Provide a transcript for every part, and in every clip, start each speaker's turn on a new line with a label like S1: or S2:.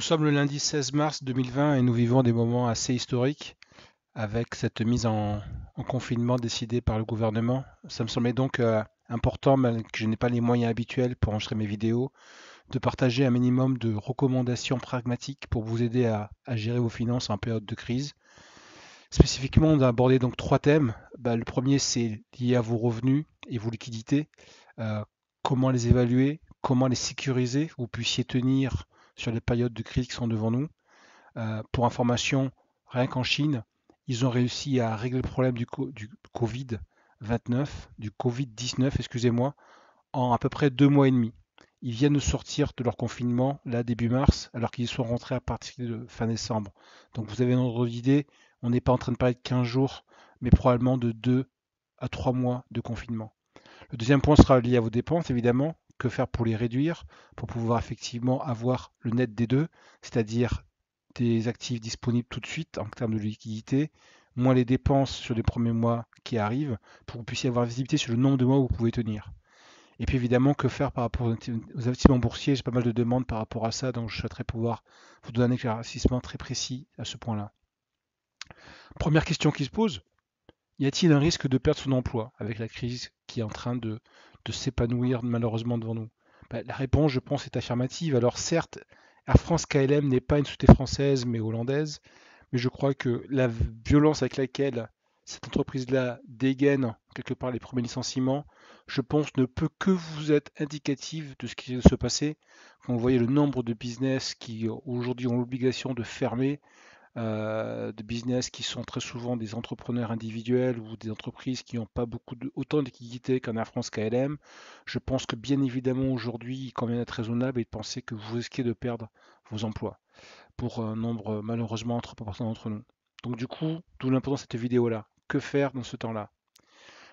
S1: Nous sommes le lundi 16 mars 2020 et nous vivons des moments assez historiques avec cette mise en confinement décidée par le gouvernement. Ça me semblait donc important, malgré que je n'ai pas les moyens habituels pour enregistrer mes vidéos, de partager un minimum de recommandations pragmatiques pour vous aider à gérer vos finances en période de crise. Spécifiquement, on a abordé donc trois thèmes. Le premier, c'est lié à vos revenus et vos liquidités. Euh, Comment les évaluer, comment les sécuriser, que vous puissiez tenir sur les périodes de crise qui sont devant nous. Pour information, rien qu'en Chine, ils ont réussi à régler le problème du Covid-29, du Covid-19, excusez-moi, en à peu près 2 mois et demi. Ils viennent de sortir de leur confinement, là, début mars, alors qu'ils sont rentrés à partir de fin décembre. Donc vous avez une ordre d'idée, on n'est pas en train de parler de 15 jours, mais probablement de 2 à 3 mois de confinement. Le deuxième point sera lié à vos dépenses, évidemment. Que faire pour les réduire, pour pouvoir effectivement avoir le net des deux, c'est-à-dire des actifs disponibles tout de suite en termes de liquidité, moins les dépenses sur les premiers mois qui arrivent, pour que vous puissiez avoir visibilité sur le nombre de mois où vous pouvez tenir. Et puis évidemment, que faire par rapport aux investissements boursiers. J'ai pas mal de demandes par rapport à ça, donc je souhaiterais pouvoir vous donner un éclaircissement très précis à ce point-là. Première question qui se pose, y a-t-il un risque de perdre son emploi avec la crise qui est en train de s'épanouir malheureusement devant nous? La réponse, je pense, est affirmative. Alors certes, Air France KLM n'est pas une société française mais hollandaise, mais je crois que la violence avec laquelle cette entreprise-là dégaine quelque part les premiers licenciements, je pense ne peut que vous être indicative de ce qui vient de se passer. Quand vous voyez le nombre de business qui aujourd'hui ont l'obligation de fermer, de business qui sont très souvent des entrepreneurs individuels ou des entreprises qui n'ont pas autant de liquidités qu'un Air France KLM, je pense que bien évidemment aujourd'hui, il convient d'être raisonnable et de penser que vous risquez de perdre vos emplois pour un nombre malheureusement trop important d'entre nous. Donc du coup, d'où l'importance de cette vidéo-là. Que faire dans ce temps-là?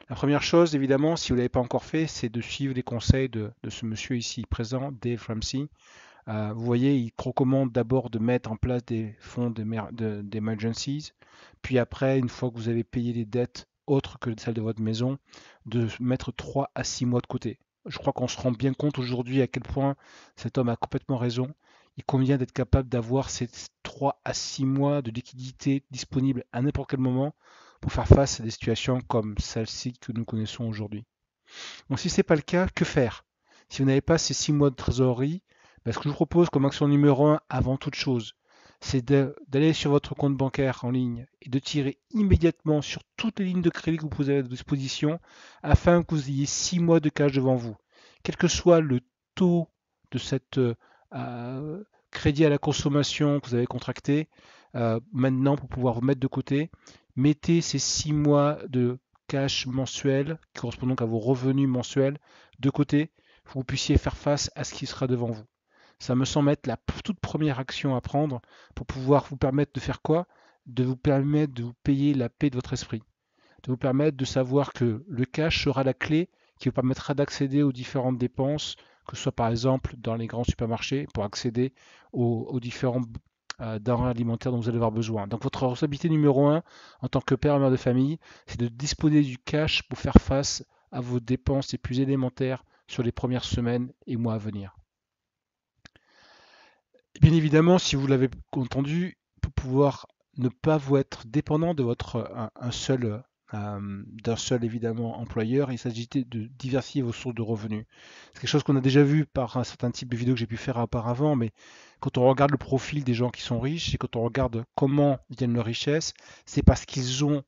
S1: La première chose, évidemment, si vous ne l'avez pas encore fait, c'est de suivre les conseils de ce monsieur ici présent, Dave Ramsey. Vous voyez, il recommande d'abord de mettre en place des fonds d'emergencies, puis après, une fois que vous avez payé les dettes autres que celles de votre maison, de mettre 3 à 6 mois de côté. Je crois qu'on se rend bien compte aujourd'hui à quel point cet homme a complètement raison. Il convient d'être capable d'avoir ces 3 à 6 mois de liquidité disponible à n'importe quel moment pour faire face à des situations comme celle-ci que nous connaissons aujourd'hui. Donc si ce n'est pas le cas, que faire? Si vous n'avez pas ces 6 mois de trésorerie, ce que je vous propose comme action numéro 1 avant toute chose, c'est d'aller sur votre compte bancaire en ligne et de tirer immédiatement sur toutes les lignes de crédit que vous avez à votre disposition afin que vous ayez 6 mois de cash devant vous. Quel que soit le taux de cette euh, crédit à la consommation que vous avez contracté, maintenant pour pouvoir vous mettre de côté, mettez ces 6 mois de cash mensuel, qui correspond donc à vos revenus mensuels, de côté, pour que vous puissiez faire face à ce qui sera devant vous. Ça me semble être la toute première action à prendre pour pouvoir vous permettre de faire quoi? De vous permettre de vous payer la paix de votre esprit, de vous permettre de savoir que le cash sera la clé qui vous permettra d'accéder aux différentes dépenses, que ce soit par exemple dans les grands supermarchés, pour accéder aux différents denrées alimentaires dont vous allez avoir besoin. Donc votre responsabilité numéro 1 en tant que père et mère de famille, c'est de disposer du cash pour faire face à vos dépenses les plus élémentaires sur les premières semaines et mois à venir. Bien évidemment, si vous l'avez entendu, pour pouvoir ne pas vous être dépendant de votre d'un seul évidemment employeur, il s'agit de diversifier vos sources de revenus. C'est quelque chose qu'on a déjà vu par un certain type de vidéos que j'ai pu faire auparavant, mais quand on regarde le profil des gens qui sont riches et quand on regarde comment viennent leur richesse, c'est parce qu'ils ont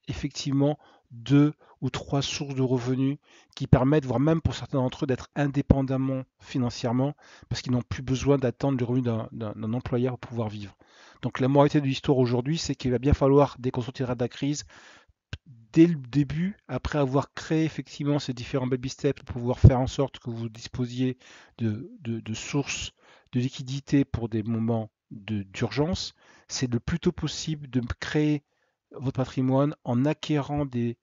S1: effectivement deux ou trois sources de revenus qui permettent, voire même pour certains d'entre eux, d'être indépendamment financièrement parce qu'ils n'ont plus besoin d'attendre le revenu d'un employeur pour pouvoir vivre. Donc la moralité de l'histoire aujourd'hui, c'est qu'il va bien falloir, dès qu'on sortira de la crise, dès le début, après avoir créé effectivement ces différents baby steps pour pouvoir faire en sorte que vous disposiez de sources de liquidité pour des moments d'urgence, c'est le plus tôt possible de créer votre patrimoine en acquérant des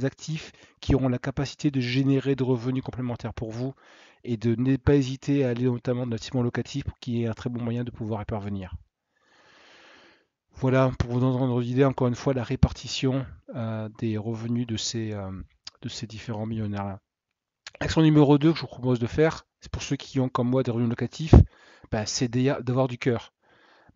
S1: actifs qui auront la capacité de générer de revenus complémentaires pour vous et de ne pas hésiter à aller notamment dans l'investissement locatif qui est un très bon moyen de pouvoir y parvenir. Voilà, pour vous donner une idée, encore une fois, la répartition des revenus de ces différents millionnaires-là. Action numéro 2 que je vous propose de faire, c'est pour ceux qui ont comme moi des revenus locatifs, bah, c'est d'avoir du cœur.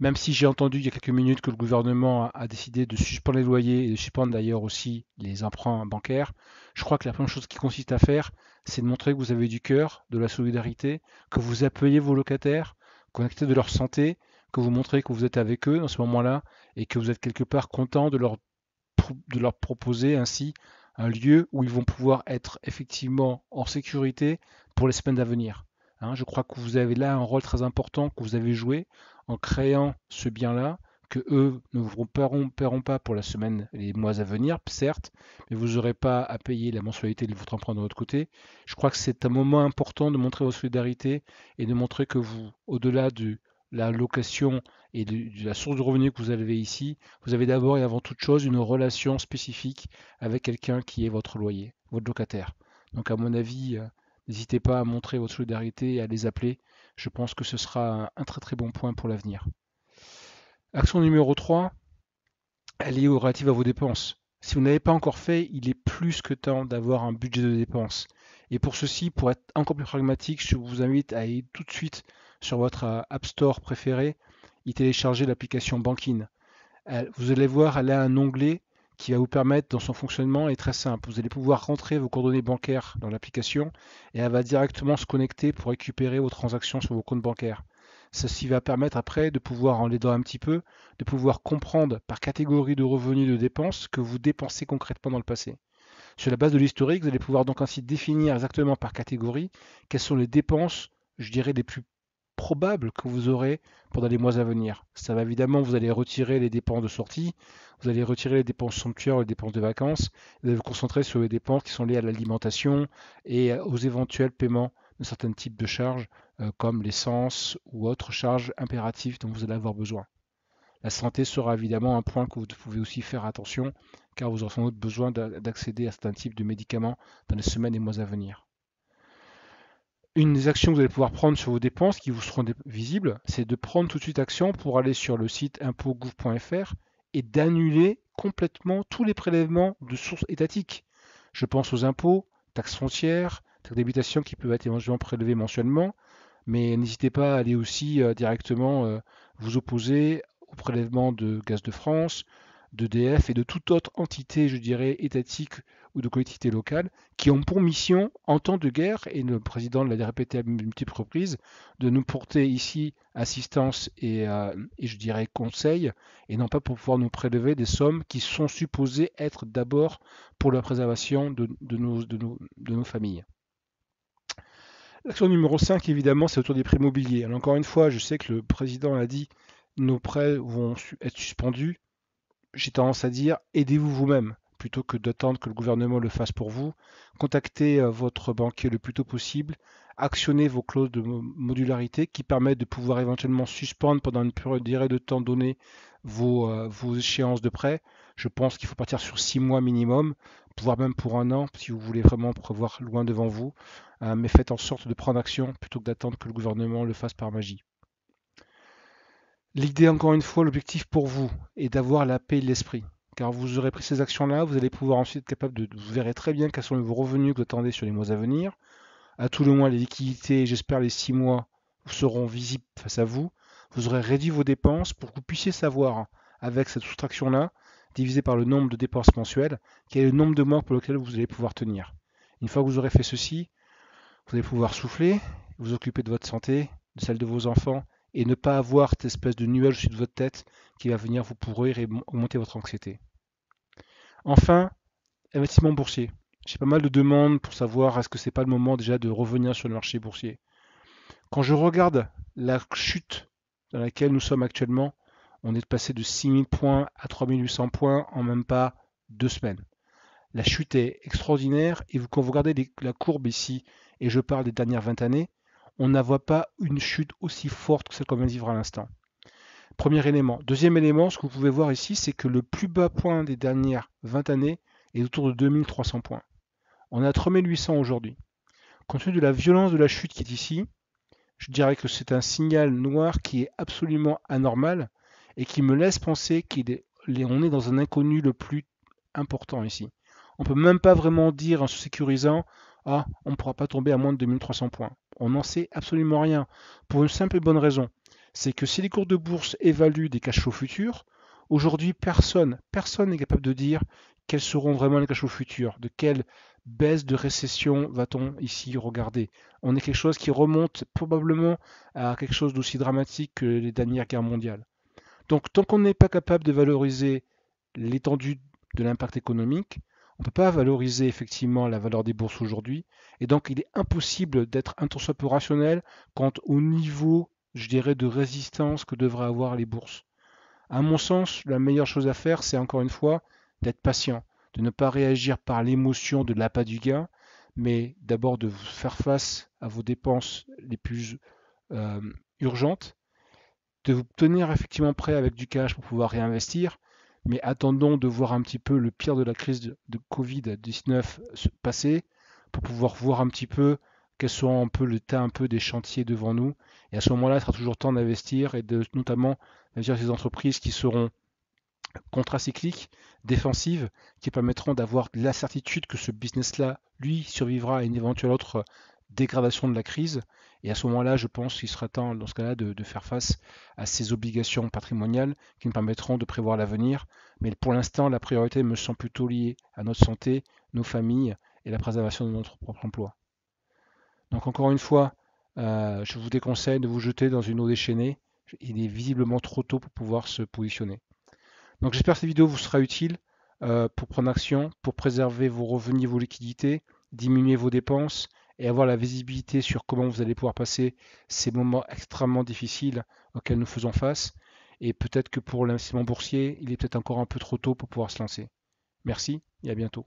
S1: Même si j'ai entendu il y a quelques minutes que le gouvernement a décidé de suspendre les loyers et de suspendre d'ailleurs aussi les emprunts bancaires, je crois que la première chose qui consiste à faire, c'est de montrer que vous avez du cœur, de la solidarité, que vous appuyez vos locataires, connectés de leur santé, que vous montrez que vous êtes avec eux dans ce moment-là et que vous êtes quelque part content de leur proposer ainsi un lieu où ils vont pouvoir être effectivement en sécurité pour les semaines à venir. Hein, je crois que vous avez là un rôle très important que vous avez joué en créant ce bien-là, que eux ne vous paieront pas pour la semaine et les mois à venir, certes, mais vous n'aurez pas à payer la mensualité de votre emprunt de l'autre côté. Je crois que c'est un moment important de montrer votre solidarité et de montrer que vous, au-delà de la location et de la source de revenus que vous avez ici, vous avez d'abord et avant toute chose une relation spécifique avec quelqu'un qui est votre loyer, votre locataire. Donc à mon avis, n'hésitez pas à montrer votre solidarité et à les appeler. Je pense que ce sera un très très bon point pour l'avenir. Action numéro 3, elle est relative à vos dépenses. Si vous n'avez pas encore fait, il est plus que temps d'avoir un budget de dépenses. Et pour ceci, pour être encore plus pragmatique, je vous invite à aller tout de suite sur votre App Store préféré et télécharger l'application Bankin. Vous allez voir, elle a un onglet qui va vous permettre, dans son fonctionnement, est très simple. Vous allez pouvoir rentrer vos coordonnées bancaires dans l'application et elle va directement se connecter pour récupérer vos transactions sur vos comptes bancaires. Ceci va permettre après de pouvoir, en l'aidant un petit peu, de pouvoir comprendre par catégorie de revenus et de dépenses que vous dépensez concrètement dans le passé. Sur la base de l'historique, vous allez pouvoir donc ainsi définir exactement par catégorie quelles sont les dépenses, je dirais, les plus probable que vous aurez pendant les mois à venir. Ça va évidemment, vous allez retirer les dépenses de sortie, vous allez retirer les dépenses somptuaires, les dépenses de vacances, vous allez vous concentrer sur les dépenses qui sont liées à l'alimentation et aux éventuels paiements de certains types de charges comme l'essence ou autres charges impératives dont vous allez avoir besoin. La santé sera évidemment un point que vous pouvez aussi faire attention car vous aurez sans doute besoin d'accéder à certains types de médicaments dans les semaines et mois à venir. Une des actions que vous allez pouvoir prendre sur vos dépenses qui vous seront visibles, c'est de prendre tout de suite action pour aller sur le site impôts.gouv.fr et d'annuler complètement tous les prélèvements de sources étatiques. Je pense aux impôts, taxes foncières, taxes d'habitation qui peuvent être éventuellement prélevées mensuellement, mais n'hésitez pas à aller aussi directement vous opposer au prélèvement de Gaz de France, d'EDF et de toute autre entité, je dirais, étatique ou de collectivité locale, qui ont pour mission, en temps de guerre, et le président l'a répété à multiples reprises, de nous porter ici assistance et je dirais conseil, et non pas pour pouvoir nous prélever des sommes qui sont supposées être d'abord pour la préservation de nos familles. L'action numéro 5, évidemment, c'est autour des prêts immobiliers. Alors, encore une fois, je sais que le président l'a dit, nos prêts vont être suspendus. J'ai tendance à dire, aidez-vous vous-même, plutôt que d'attendre que le gouvernement le fasse pour vous. Contactez votre banquier le plus tôt possible. Actionnez vos clauses de modularité qui permettent de pouvoir éventuellement suspendre pendant une durée de temps donnée vos échéances de prêt. Je pense qu'il faut partir sur 6 mois minimum, voire même pour un an, si vous voulez vraiment prévoir loin devant vous. Mais faites en sorte de prendre action plutôt que d'attendre que le gouvernement le fasse par magie. L'idée, encore une fois, l'objectif pour vous est d'avoir la paix de l'esprit. Car vous aurez pris ces actions-là, vous allez pouvoir ensuite être capable vous verrez très bien quels sont vos revenus que vous attendez sur les mois à venir. À tout le moins, les liquidités, j'espère les 6 mois, seront visibles face à vous. Vous aurez réduit vos dépenses pour que vous puissiez savoir, avec cette soustraction-là, divisé par le nombre de dépenses mensuelles, quel est le nombre de mois pour lequel vous allez pouvoir tenir. Une fois que vous aurez fait ceci, vous allez pouvoir souffler, vous occuper de votre santé, de celle de vos enfants, et ne pas avoir cette espèce de nuage au-dessus de votre tête qui va venir vous pourrir et augmenter votre anxiété. Enfin, investissement boursier. J'ai pas mal de demandes pour savoir est-ce que c'est pas le moment déjà de revenir sur le marché boursier. Quand je regarde la chute dans laquelle nous sommes actuellement, on est passé de 6000 points à 3800 points en même pas 2 semaines. La chute est extraordinaire et quand vous regardez la courbe ici, et je parle des dernières 20 années, on ne voit pas une chute aussi forte que celle qu'on vient de vivre à l'instant. Premier élément. Deuxième élément, ce que vous pouvez voir ici, c'est que le plus bas point des dernières 20 années est autour de 2300 points. On est à 3800 aujourd'hui. Compte tenu de la violence de la chute qui est ici, je dirais que c'est un signal noir qui est absolument anormal et qui me laisse penser qu'on est dans un inconnu le plus important ici. On ne peut même pas vraiment dire en se sécurisant, ah, on ne pourra pas tomber à moins de 2300 points. On n'en sait absolument rien. Pour une simple et bonne raison. C'est que si les cours de bourse évaluent des cash flows futurs, aujourd'hui personne n'est capable de dire quels seront vraiment les cash flows futurs, de quelle baisse de récession va-t-on ici regarder. On est quelque chose qui remonte probablement à quelque chose d'aussi dramatique que les dernières guerres mondiales. Donc tant qu'on n'est pas capable de valoriser l'étendue de l'impact économique, on ne peut pas valoriser effectivement la valeur des bourses aujourd'hui. Et donc il est impossible d'être un tant soit peu rationnel quant au niveau, je dirais, de résistance que devraient avoir les bourses. À mon sens, la meilleure chose à faire, c'est encore une fois d'être patient, de ne pas réagir par l'émotion de l'appât du gain, mais d'abord de faire face à vos dépenses les plus euh, urgentes, de vous tenir effectivement prêt avec du cash pour pouvoir réinvestir, mais attendons de voir un petit peu le pire de la crise de Covid-19 se passer pour pouvoir voir un petit peu quels sont un peu le tas un peu des chantiers devant nous. Et à ce moment-là, il sera toujours temps d'investir et de notamment investir dans ces entreprises qui seront contracycliques, défensives, qui permettront d'avoir la certitude que ce business-là, lui, survivra à une éventuelle autre dégradation de la crise. Et à ce moment-là, je pense qu'il sera temps, dans ce cas-là, de faire face à ces obligations patrimoniales qui nous permettront de prévoir l'avenir. Mais pour l'instant, la priorité me semble plutôt liée à notre santé, nos familles et la préservation de notre propre emploi. Donc encore une fois, je vous déconseille de vous jeter dans une eau déchaînée. Il est visiblement trop tôt pour pouvoir se positionner. Donc j'espère que cette vidéo vous sera utile pour prendre action, pour préserver vos revenus, vos liquidités, diminuer vos dépenses et avoir la visibilité sur comment vous allez pouvoir passer ces moments extrêmement difficiles auxquels nous faisons face. Et peut-être que pour l'investissement boursier, il est peut-être encore un peu trop tôt pour pouvoir se lancer. Merci et à bientôt.